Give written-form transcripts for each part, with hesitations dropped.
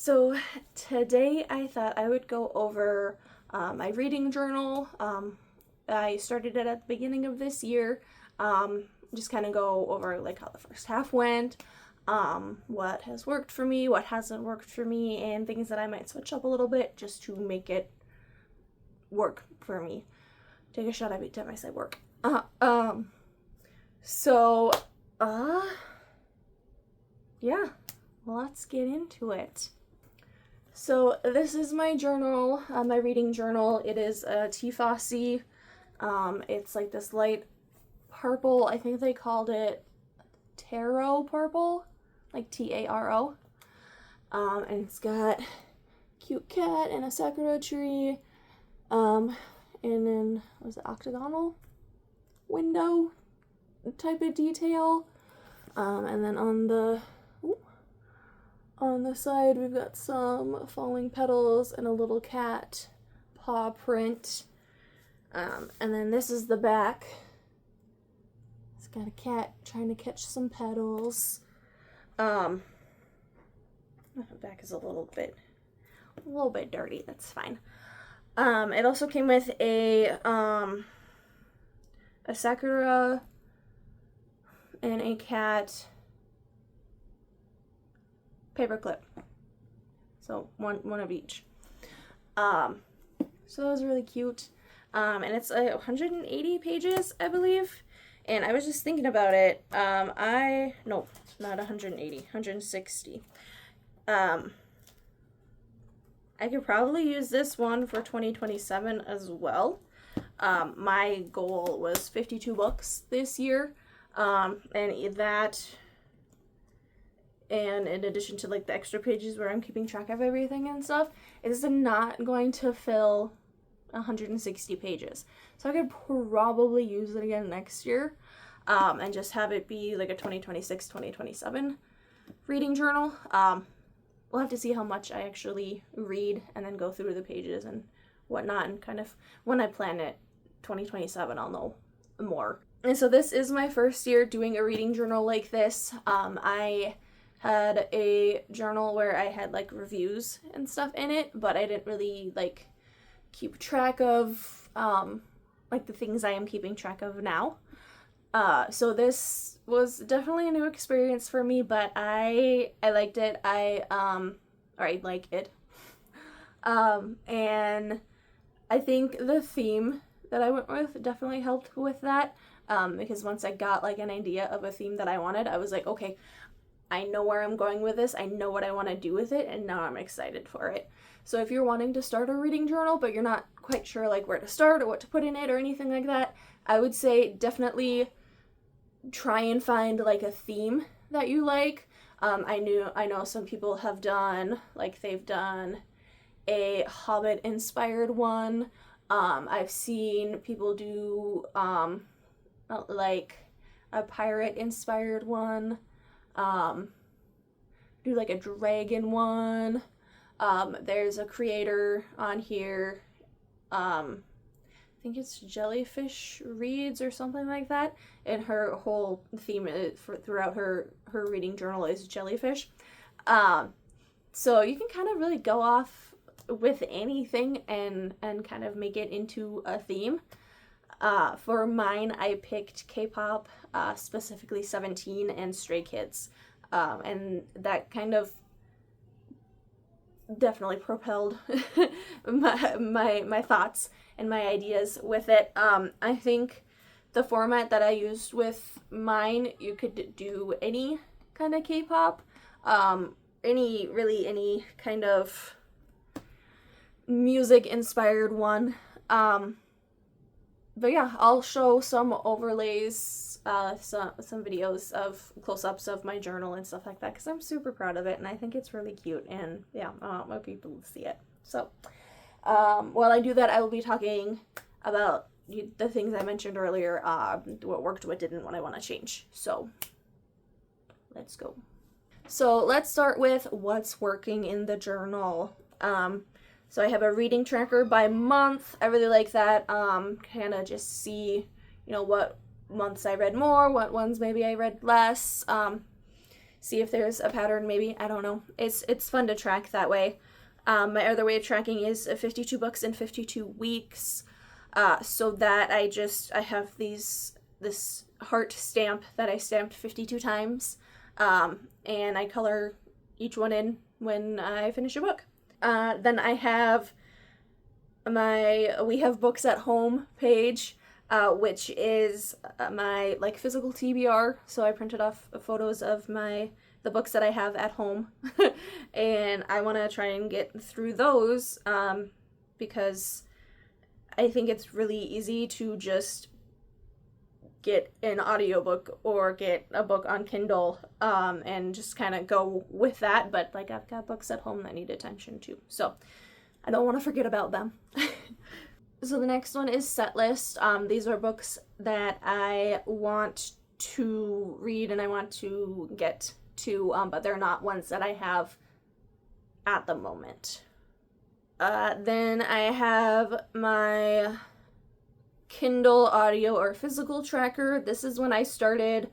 So today I thought I would go over my reading journal. I started it at the beginning of this year. Just kind of go over like how the first half went, what has worked for me, what hasn't worked for me, and things that I might switch up a little bit just to make it work for me. Take a shot every time I say work. So, yeah, let's get into it. So this is my journal, my reading journal. It is a T-Fossey. It's like this light purple. I think they called it taro purple, like Taro. And it's got a cute cat and a sakura tree. And then was it octagonal window type of detail. And then on the side, we've got some falling petals and a little cat paw print. And then this is the back. It's got a cat trying to catch some petals. The back is a little bit dirty. That's fine. It also came with a sakura and a cat paperclip. So one of each. So that was really cute. And it's 180 pages, I believe. And I was just thinking about it. No, not 180, 160. I could probably use this one for 2027 as well. My goal was 52 books this year. And in addition to like the extra pages where I'm keeping track of everything and stuff, it is not going to fill 160 pages. So I could probably use it again next year, and just have it be like a 2026, 2027 reading journal. We'll have to see how much I actually read and then go through the pages and whatnot, and kind of when I plan it 2027 I'll know more. And so this is my first year doing a reading journal like this. I had a journal where I had like reviews and stuff in it, but I didn't really like keep track of like the things I am keeping track of now. So this was definitely a new experience for me, but I liked it. I like it. And I think the theme that I went with definitely helped with that. Because once I got like an idea of a theme that I wanted, I was like, okay, I know where I'm going with this. I know what I want to do with it, and now I'm excited for it. So if you're wanting to start a reading journal, but you're not quite sure like where to start or what to put in it or anything like that, I would say definitely try and find like a theme that you like. I know some people have done, like they've done a Hobbit inspired one. I've seen people do like a pirate inspired one, do like a dragon one. There's a creator on here, I think it's Jellyfish Reads or something like that, and her whole theme throughout her reading journal is jellyfish. So you can kind of really go off with anything and kind of make it into a theme. For mine, I picked K-pop, specifically 17 and Stray Kids, and that kind of definitely propelled my thoughts and my ideas with it. I think the format that I used with mine, you could do any kind of K-pop, any kind of music inspired one. But yeah, I'll show some overlays, some videos of close-ups of my journal and stuff like that, because I'm super proud of it, and I think it's really cute, and yeah, I want more people to see it. So, while I do that, I will be talking about the things I mentioned earlier, what worked, what didn't, what I want to change. So, let's go. So, let's start with what's working in the journal. So I have a reading tracker by month. I really like that. Kind of just see, what months I read more, what ones maybe I read less. see if there's a pattern, maybe. I don't know. It's fun to track that way. My other way of tracking is 52 books in 52 weeks. So that I have this heart stamp that I stamped 52 times. And I color each one in when I finish a book. Then I have my We Have Books at Home page, which is my like physical TBR. So I printed off photos of the books that I have at home, and I want to try and get through those because I think it's really easy to just get an audiobook or get a book on Kindle and just kind of go with that, but like I've got books at home that need attention too, so I don't want to forget about them. So the next one is Set List. These are books that I want to read and I want to get to, but they're not ones that I have at the moment. Then I have my Kindle audio or physical tracker. This is when I started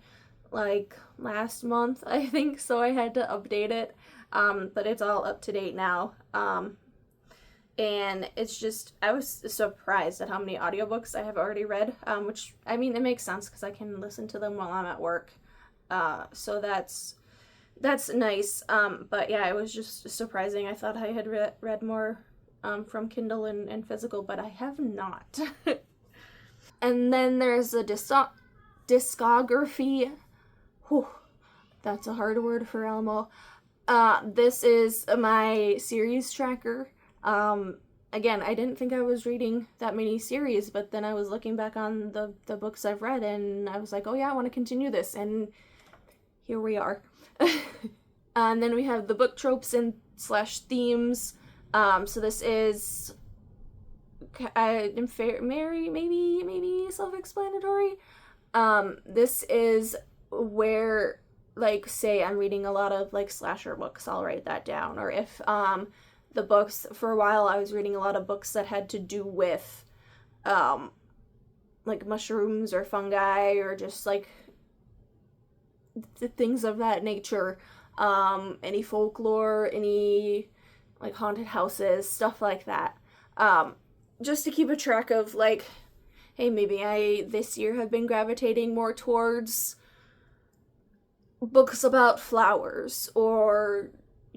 like last month, I think, so I had to update it, but it's all up to date now. And it's just, I was surprised at how many audiobooks I have already read, which, I mean, it makes sense because I can listen to them while I'm at work. So that's nice. But yeah, it was just surprising. I thought I had read more from Kindle and physical, but I have not. And then there's a discography. Whew, that's a hard word for Elmo. This is my series tracker. Again, I didn't think I was reading that many series, but then I was looking back on the books I've read, and I was like, oh yeah, I want to continue this, and here we are. And then we have the book tropes and / themes. So this is maybe self-explanatory. This is where, like, say I'm reading a lot of like slasher books, I'll write that down. Or if the books, for a while I was reading a lot of books that had to do with like mushrooms or fungi or just like things of that nature, any folklore, any like haunted houses, stuff like that, just to keep a track of like, hey, maybe I this year have been gravitating more towards books about flowers, or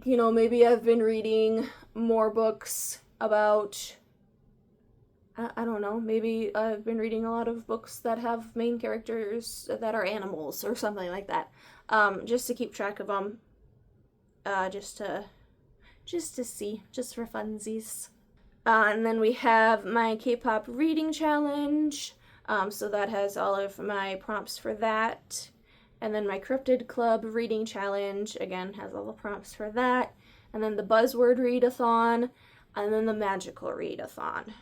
you know, maybe I've been reading more books about, I don't know, maybe I've been reading a lot of books that have main characters that are animals or something like that, just to keep track of them, just to see, just for funsies. And then we have my K-pop reading challenge, so that has all of my prompts for that. And then my Cryptid Club reading challenge, again, has all the prompts for that. And then the Buzzword Readathon, and then the Magical Readathon.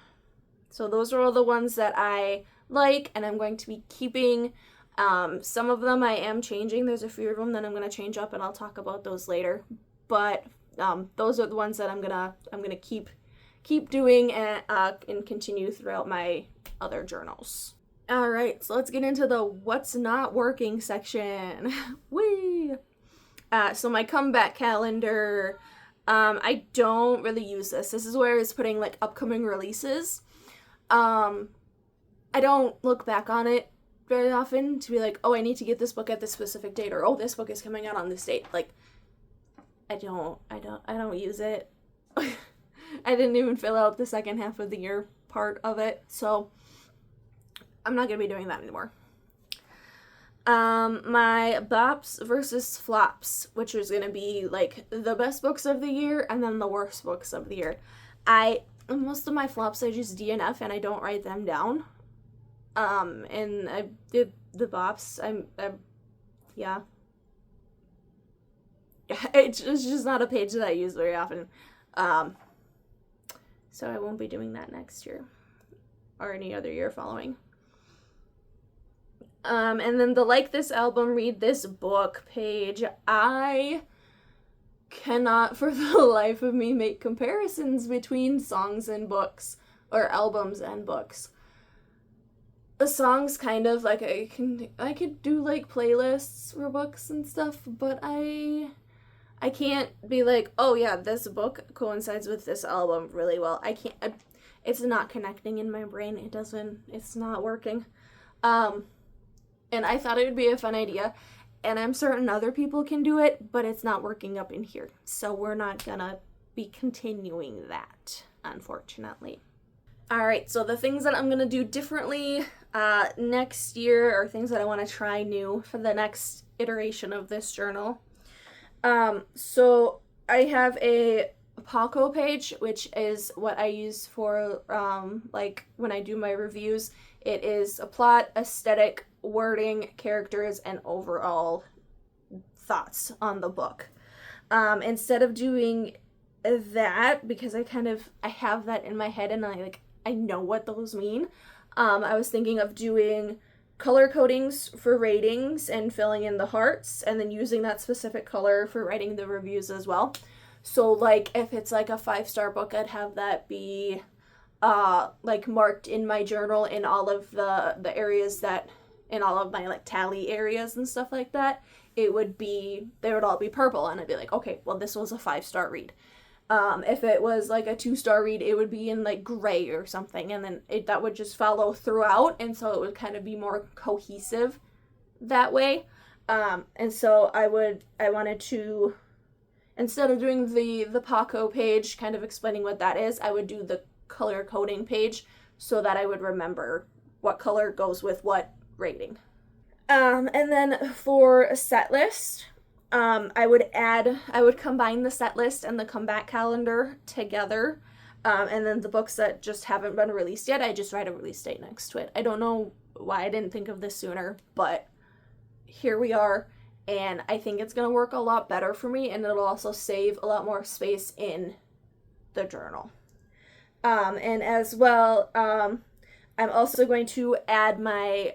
So those are all the ones that I like, and I'm going to be keeping. Some of them I am changing. There's a few of them that I'm going to change up, and I'll talk about those later. But those are the ones that I'm gonna keep doing and continue throughout my other journals. All right, so let's get into the what's not working section. Whee! So my comeback calendar, I don't really use this. This is where it's putting like upcoming releases. I don't look back on it very often to be like, oh, I need to get this book at this specific date, or oh, this book is coming out on this date. Like, I don't use it. I didn't even fill out the second half of the year part of it, so I'm not going to be doing that anymore. My bops versus flops, which is going to be like the best books of the year and then the worst books of the year. Most of my flops I just DNF and I don't write them down. And I did the bops. Yeah. It's just not a page that I use very often. So I won't be doing that next year or any other year following. And then the like this album, read this book page. I cannot for the life of me make comparisons between songs and books, or albums and books. songs kind of like I could do like playlists for books and stuff, but I can't be like, oh yeah, this book coincides with this album really well. I can't. It's not connecting in my brain. It's not working. Um, and I thought it would be a fun idea, and I'm certain other people can do it, but it's not working up in here. So we're not gonna be continuing that, unfortunately. All right, so the things that I'm gonna do differently next year, or things that I want to try new for the next iteration of this journal. So I have a Paco page, which is what I use for like when I do my reviews. It is a plot, aesthetic, wording, characters, and overall thoughts on the book. Instead of doing that, because I have that in my head and I know what those mean. I was thinking of doing color codings for ratings and filling in the hearts, and then using that specific color for writing the reviews as well. So like if it's like a 5-star book, I'd have that be like marked in my journal in all of the areas that in all of my like tally areas and stuff like that. They would all be purple, and I'd be like, okay, well this was a 5-star read. If it was like a 2-star read, it would be in like gray or something, and then that would just follow throughout, and so it would kind of be more cohesive that way. And so I wanted to, instead of doing the Paco page, kind of explaining what that is, I would do the color coding page so that I would remember what color goes with what rating. And then for a set list, I would combine the set list and the comeback calendar together. And then the books that just haven't been released yet, I just write a release date next to it. I don't know why I didn't think of this sooner, but here we are. And I think it's going to work a lot better for me, and it'll also save a lot more space in the journal. And as well, I'm also going to add my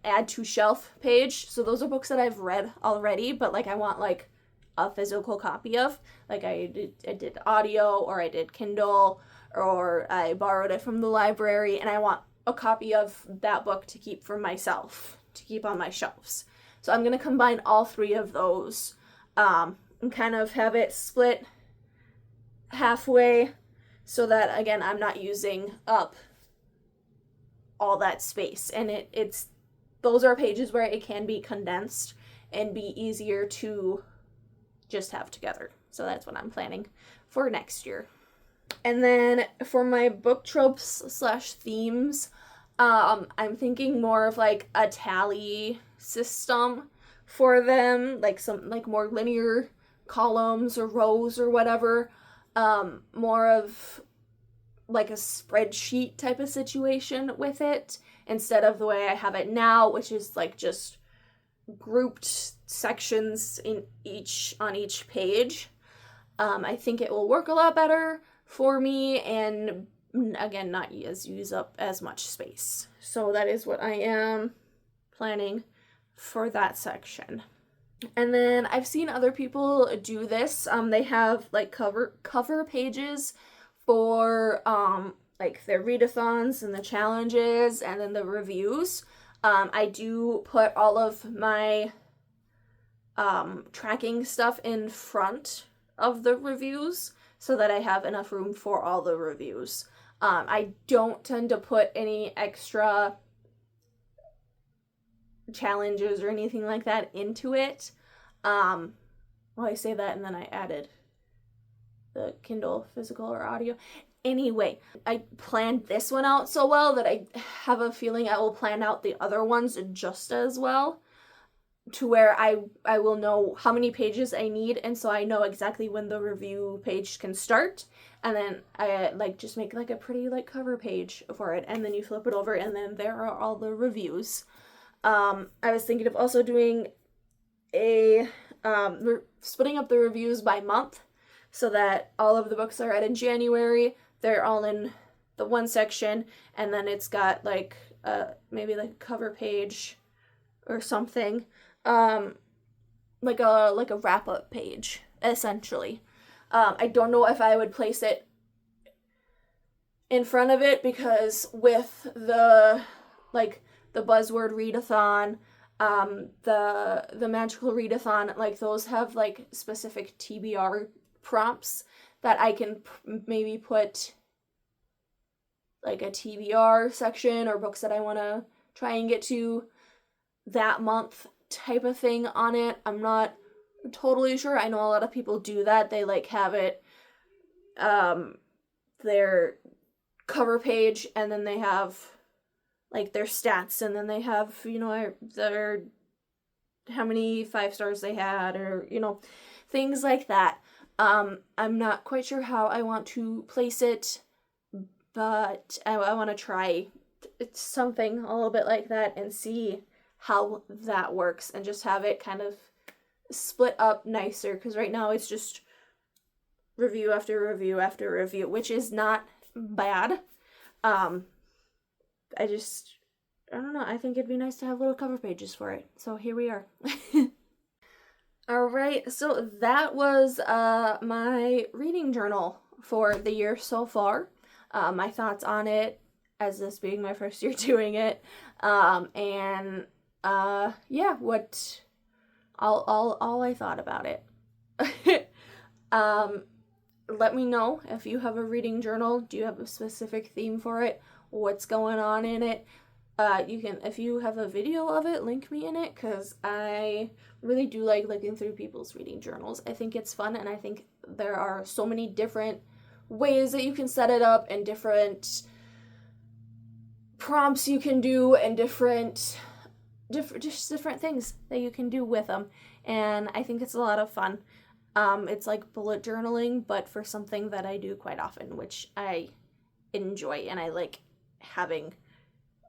add to shelf page. So those are books that I've read already, but like I want like a physical copy of. Like I did audio, or I did Kindle, or I borrowed it from the library, and I want a copy of that book to keep for myself, to keep on my shelves. So I'm going to combine all 3 of those and kind of have it split halfway so that, again, I'm not using up all that space. And those are pages where it can be condensed and be easier to just have together. So that's what I'm planning for next year. And then for my book tropes / themes, I'm thinking more of like a tally system for them, like some like more linear columns or rows or whatever. More of like a spreadsheet type of situation with it, instead of the way I have it now, which is like just grouped sections on each page. I think it will work a lot better for me, and again, not use up as much space. So that is what I am planning for that section. And then I've seen other people do this. They have like cover pages for like their readathons and the challenges, and then the reviews. I do put all of my tracking stuff in front of the reviews so that I have enough room for all the reviews. I don't tend to put any extra challenges or anything like that into it. Well, I say that and then I added the Kindle physical or audio. Anyway, I planned this one out so well that I have a feeling I will plan out the other ones just as well, to where I will know how many pages I need, and so I know exactly when the review page can start, and then I like just make like a pretty like cover page for it, and then you flip it over, and then there are all the reviews. I was thinking of also doing splitting up the reviews by month, so that all of the books I read in January, they're all in the one section, and then it's got like maybe like a cover page or something, like a wrap-up page, essentially. I don't know if I would place it in front of it, because with the the Buzzword Readathon, the Magical Readathon, like those have like specific TBR prompts that I can maybe put like a TBR section or books that I want to try and get to that month type of thing on it. I'm not totally sure. I know a lot of people do that. They like have it their cover page, and then they have like their stats, and then they have, you know, their how many 5 stars they had, or, you know, things like that. I'm not quite sure how I want to place it, but I want to try something a little bit like that and see how that works, and just have it kind of split up nicer, because right now it's just review after review after review, which is not bad. I don't know, I think it'd be nice to have little cover pages for it, so here we are. Alright, so that was my reading journal for the year so far. My thoughts on it, as this being my first year doing it, and yeah, what all I thought about it. Let me know if you have a reading journal. Do you have a specific theme for it? What's going on in it? You can, if you have a video of it, link me in it, because I really do like looking through people's reading journals. I think it's fun, and I think there are so many different ways that you can set it up, and different prompts you can do, and different things that you can do with them, and I think it's a lot of fun. It's like bullet journaling, but for something that I do quite often, which I enjoy, and I like having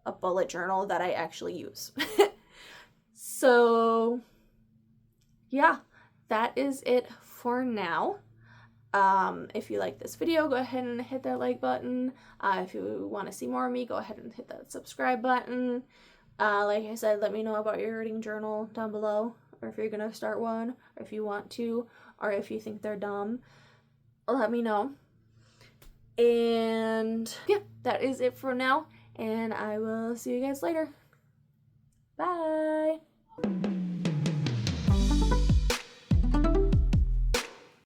a bullet journal that I actually use. So yeah, that is it for now. If you like this video, go ahead and hit that like button. If you want to see more of me, go ahead and hit that subscribe button. Like I said, let me know about your reading journal down below, or if you're gonna start one, or if you want to, or if you think they're dumb, let me know. And yeah, that is it for now, and I will see you guys later. Bye!